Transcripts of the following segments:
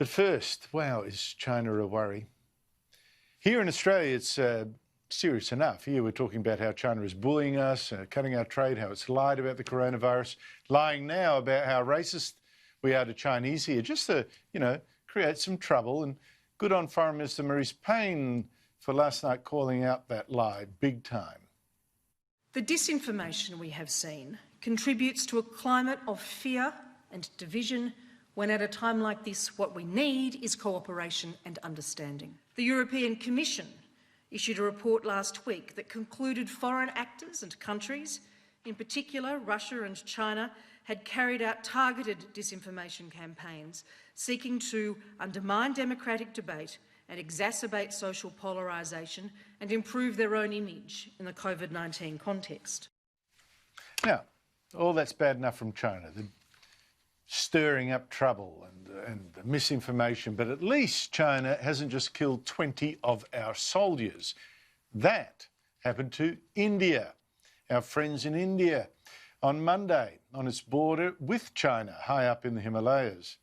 But first, wow, is China a worry? Here in Australia, it's serious enough. Here we're talking about how China is bullying us, cutting our trade, how it's lied about the coronavirus, lying now about how racist we are to Chinese here, just to, create some trouble. And good on Foreign Minister Marise Payne for last night calling out that lie big time. The disinformation we have seen contributes to a climate of fear and division when at a time like this what we need is cooperation and understanding. The European Commission issued a report last week that concluded foreign actors and countries, in particular Russia and China, had carried out targeted disinformation campaigns seeking to undermine democratic debate and exacerbate social polarisation and improve their own image in the COVID-19 context. Now, all that's bad enough from China, the stirring up trouble and the misinformation, but at least China hasn't just killed 20 of our soldiers. That happened to India, our friends in India, on Monday on its border with China, high up in the Himalayas.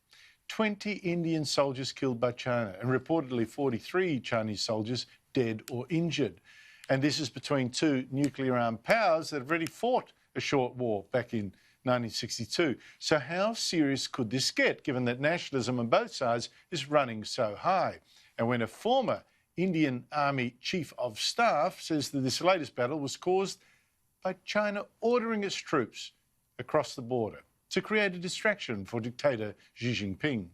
20 Indian soldiers killed by China and reportedly 43 Chinese soldiers dead or injured. And this is between two nuclear-armed powers that have already fought a short war back in 1962. So how serious could this get, given that nationalism on both sides is running so high? And when a former Indian Army Chief of Staff says that this latest battle was caused by China ordering its troops across the border to create a distraction for dictator Xi Jinping.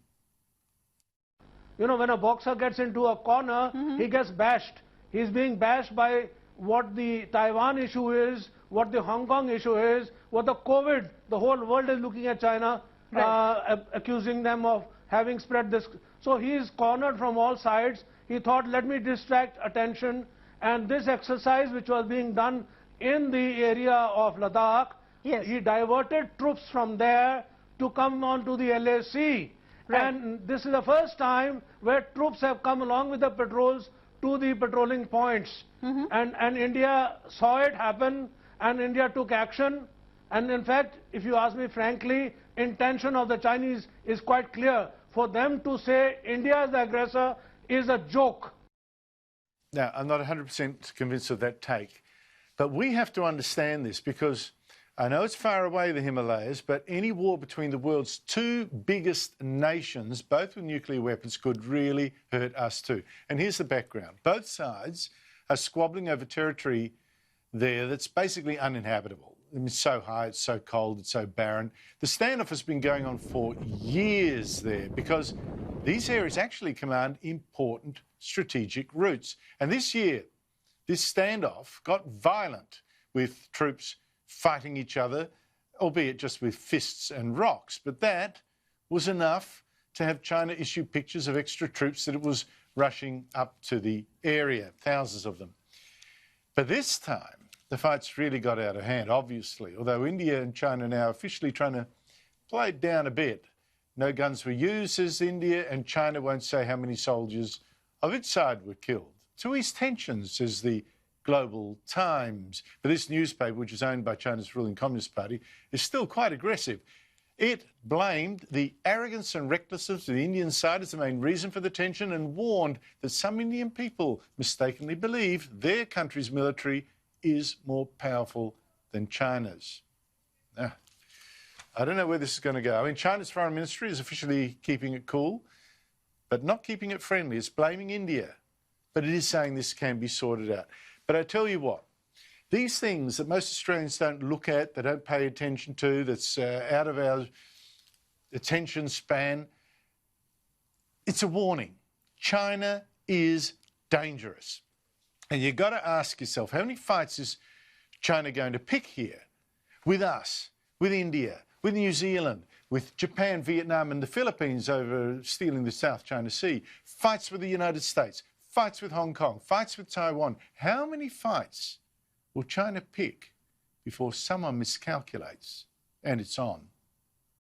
When a boxer gets into a corner, he gets bashed. He's being bashed by what the Taiwan issue is, what the Hong Kong issue is, what the COVID, the whole world is looking at China, right, accusing them of having spread this. So he is cornered from all sides. He thought, let me distract attention. And this exercise, which was being done in the area of Ladakh, yes, he diverted troops from there to come on to the LAC. Right. And this is the first time where troops have come along with the patrols to the patrolling points. And India saw it happen, and India took action. And in fact, if you ask me frankly, intention of the Chinese is quite clear. For them to say India is the aggressor is a joke. Now, I'm not 100% convinced of that take, but we have to understand this, because I know it's far away, the Himalayas, but any war between the world's two biggest nations, both with nuclear weapons, could really hurt us too. And here's the background. Both sides are squabbling over territory there that's basically uninhabitable. I mean, it's so high, it's so cold, it's so barren. The standoff has been going on for years there because these areas actually command important strategic routes. And this year, this standoff got violent, with troops fighting each other, albeit just with fists and rocks. But that was enough to have China issue pictures of extra troops that it was rushing up to the area, thousands of them. But this time, the fights really got out of hand, obviously, although India and China are now officially trying to play it down a bit. No guns were used, says India, and China won't say how many soldiers of its side were killed. To ease tensions, says the Global Times. But this newspaper, which is owned by China's ruling Communist Party, is still quite aggressive. It blamed the arrogance and recklessness of the Indian side as the main reason for the tension and warned that some Indian people mistakenly believe their country's military is more powerful than China's. Now, I don't know where this is going to go. I mean, China's foreign ministry is officially keeping it cool, but not keeping it friendly. It's blaming India, but it is saying this can be sorted out. But I tell you what, these things that most Australians don't look at, they don't pay attention to, that's out of our attention span, it's a warning. China is dangerous. And you've got to ask yourself, how many fights is China going to pick here? With us, with India, with New Zealand, with Japan, Vietnam and the Philippines over stealing the South China Sea, fights with the United States, fights with Hong Kong, fights with Taiwan. How many fights will China pick before someone miscalculates and it's on?